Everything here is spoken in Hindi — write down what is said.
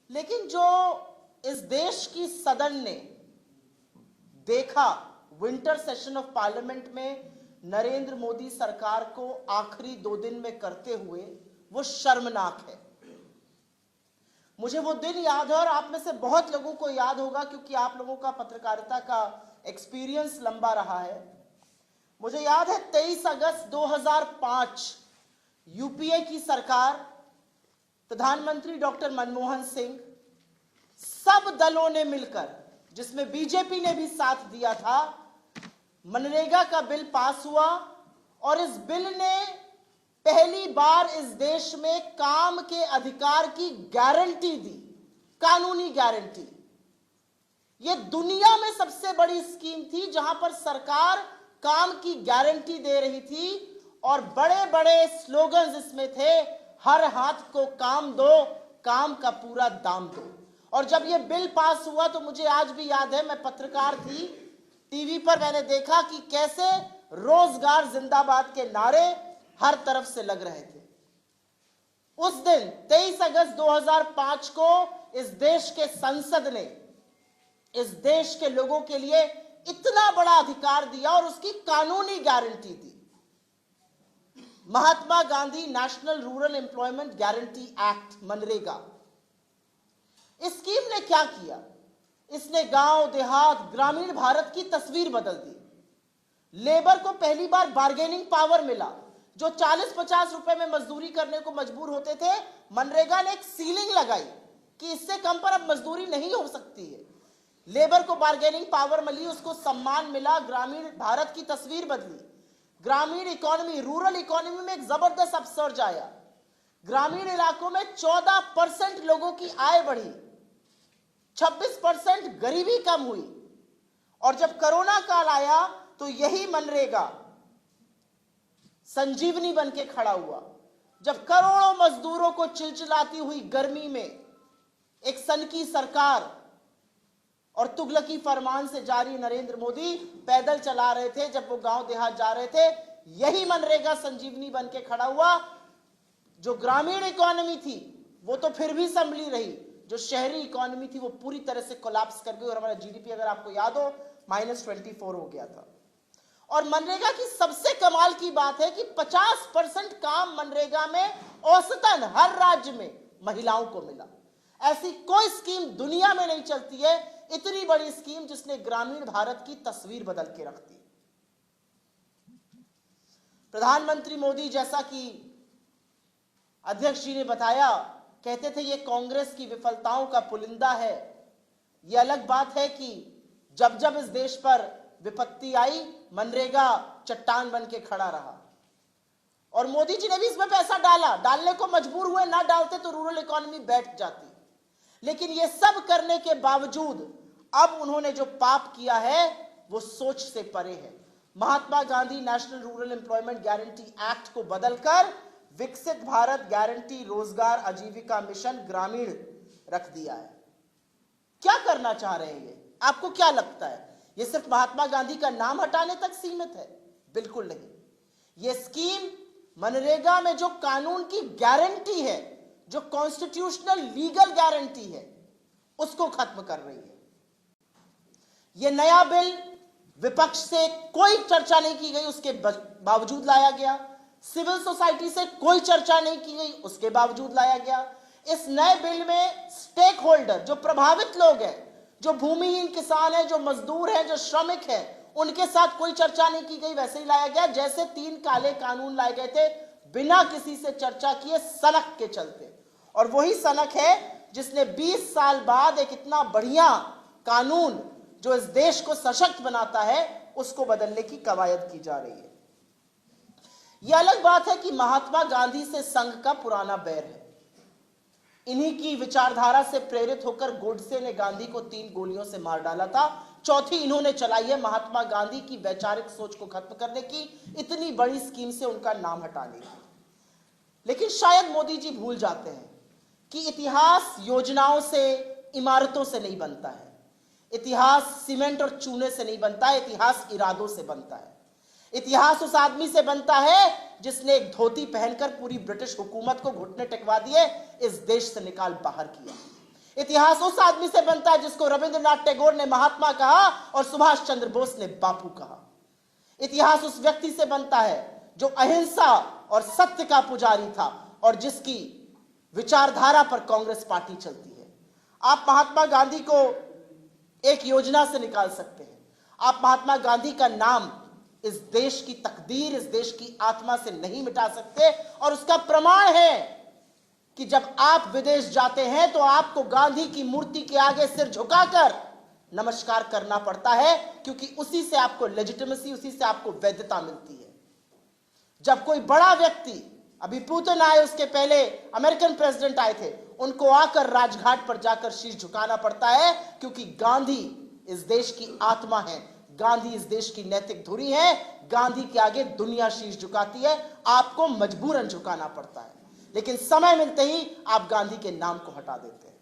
लेकिन जो इस देश की सदन ने देखा विंटर सेशन ऑफ पार्लियामेंट में नरेंद्र मोदी सरकार को आखिरी 2 दिन में करते हुए, वो शर्मनाक है। मुझे वो दिन याद है और आप में से बहुत लोगों को याद होगा क्योंकि आप लोगों का पत्रकारिता का एक्सपीरियंस लंबा रहा है। मुझे याद है 23 अगस्त 2005 यूपीए की सरकार, प्रधानमंत्री डॉक्टर मनमोहन सिंह, सब दलों ने मिलकर, जिसमें बीजेपी ने भी साथ दिया था, मनरेगा का बिल पास हुआ और इस बिल ने पहली बार इस देश में काम के अधिकार की गारंटी दी, कानूनी गारंटी। यह दुनिया में सबसे बड़ी स्कीम थी जहां पर सरकार काम की गारंटी दे रही थी और बड़े बड़े स्लोगन्स इसमें थे, हर हाथ को काम दो, काम का पूरा दाम दो। और जब यह बिल पास हुआ तो मुझे आज भी याद है, मैं पत्रकार थी, टीवी पर मैंने देखा कि कैसे रोजगार जिंदाबाद के नारे हर तरफ से लग रहे थे। उस दिन 23 अगस्त 2005 को इस देश के संसद ने इस देश के लोगों के लिए इतना बड़ा अधिकार दिया और उसकी कानूनी गारंटी दी। Mahatma Gandhi national rural employment guarantee act, MNREGA. इस स्कीम ने क्या किया? इसने गांव, देहात, ग्रामीण भारत की तस्वीर बदल दी। लेबर को पहली बार बार्गेनिंग पावर मिला। जो 40-50 रुपए में मजदूरी करने को मजबूर होते थे, मनरेगा ने एक सीलिंग लगाई कि इससे कम पर अब मजदूरी नहीं हो सकती है। लेबर को बार्गेनिंग पावर मिली, उसको सम्मान मिला, ग्रामीण भारत की तस्वीर बदली। ग्रामीण इकोनॉमी, रूरल इकोनॉमी में एक जबरदस्त अपसर्ज आया। ग्रामीण इलाकों में 14% लोगों की आय बढ़ी, 26% गरीबी कम हुई। और जब कोरोना काल आया तो यही मनरेगा संजीवनी बन के खड़ा हुआ। जब करोड़ों मजदूरों को चिलचिलाती हुई गर्मी में एक सनकी सरकार और तुगलकी फरमान से जारी नरेंद्र मोदी पैदल चला रहे थे, जब वो गांव देहात जा रहे थे, यही मनरेगा संजीवनी बन के खड़ा हुआ। जो ग्रामीण इकोनॉमी थी वो तो फिर भी संभली रही, जो शहरी इकोनॉमी थी वो पूरी तरह से कोलैप्स कर गई और हमारा जीडीपी, अगर आपको याद हो, -24 हो गया था। और मनरेगा की सबसे कमाल की बात है कि 50% काम मनरेगा में औसतन हर राज्य में महिलाओं को मिला। ऐसी कोई स्कीम दुनिया में नहीं चलती है, इतनी बड़ी स्कीम जिसने ग्रामीण भारत की तस्वीर बदल के रख दी। प्रधानमंत्री मोदी, जैसा कि अध्यक्ष जी ने बताया, कहते थे ये कांग्रेस की विफलताओं का पुलिंदा है। यह अलग बात है कि जब जब इस देश पर विपत्ति आई, मनरेगा चट्टान बन के खड़ा रहा। और मोदी जी ने भी इसमें पैसा डाला, डालने को मजबूर हुए, ना डालते तो रूरल इकोनॉमी बैठ जाती। लेकिन ये सब करने के बावजूद अब उन्होंने जो पाप किया है वो सोच से परे है। Mahatma Gandhi national rural employment guarantee act को बदलकर विकसित भारत गारंटी रोजगार आजीविका मिशन ग्रामीण रख दिया है। क्या करना चाह रहे हैं ये? आपको क्या लगता है ये सिर्फ महात्मा गांधी का नाम हटाने तक सीमित है? बिल्कुल नहीं। ये स्कीम मनरेगा में जो कानून की गारंटी है, जो कॉन्स्टिट्यूशनल लीगल गारंटी है, उसको खत्म कर रही है। यह नया बिल विपक्ष से कोई चर्चा नहीं की गई, उसके बावजूद लाया गया। सिविल सोसाइटी से कोई चर्चा नहीं की गई, उसके बावजूद लाया गया। इस नए बिल में स्टेक होल्डर, जो प्रभावित लोग हैं, जो भूमिहीन किसान हैं, जो मजदूर हैं, जो श्रमिक हैं, उनके साथ कोई चर्चा नहीं की गई। वैसे ही लाया गया जैसे 3 काले कानून लाए गए थे, बिना किसी से चर्चा किए, सनक के चलते। और वही सनक है जिसने 20 साल बाद एक इतना बढ़िया कानून जो इस देश को सशक्त बनाता है, उसको बदलने की कवायद की जा रही है। यह अलग बात है कि महात्मा गांधी से संघ का पुराना बैर है। इन्हीं की विचारधारा से प्रेरित होकर गोडसे ने गांधी को 3 गोलियों से मार डाला था। चौथी इन्होंने चलाई है महात्मा गांधी की वैचारिक सोच को खत्म करने की, इतनी बड़ी स्कीम से उनका नाम हटाने की। लेकिन शायद मोदी जी भूल जाते हैं कि इतिहास योजनाओं से, इमारतों से नहीं बनता है। इतिहास सीमेंट और चूने से नहीं बनता है, इतिहास इरादों से बनता है। इतिहास उस आदमी से बनता है जिसने एक धोती पहनकर पूरी ब्रिटिश हुकूमत को घुटने टेकवा दिए, इस देश से निकाल बाहर किया। इतिहास उस आदमी से बनता है जिसको रविंद्रनाथ टैगोर ने महात्मा कहा और सुभाष चंद्र बोस ने बापू कहा। इतिहास उस व्यक्ति से बनता है जो अहिंसा और सत्य का पुजारी था और जिसकी विचारधारा पर कांग्रेस पार्टी चलती है। आप महात्मा गांधी को एक योजना से निकाल सकते हैं। आप महात्मा गांधी का नाम इस देश की तकदीर, इस देश की आत्मा से नहीं मिटा सकते और उसका प्रमाण है कि जब आप विदेश जाते हैं तो आपको गांधी की मूर्ति के आगे सिर झुकाकर नमस्कार करना पड़ता है, क्योंकि उसी से आपको लेजिटिमेसी, उसी से आपको वैधता मिलती है। जब कोई बड़ा व्यक्ति, अभी पुतिन आए, उसके पहले अमेरिकन प्रेसिडेंट आए थे, उनको आकर राजघाट पर जाकर शीश झुकाना पड़ता है, क्योंकि गांधी इस देश की आत्मा है, गांधी इस देश की नैतिक धुरी है। गांधी के आगे दुनिया शीश झुकाती है, आपको मजबूरन झुकाना पड़ता है। लेकिन समय मिलते ही आप गांधी के नाम को हटा देते हैं।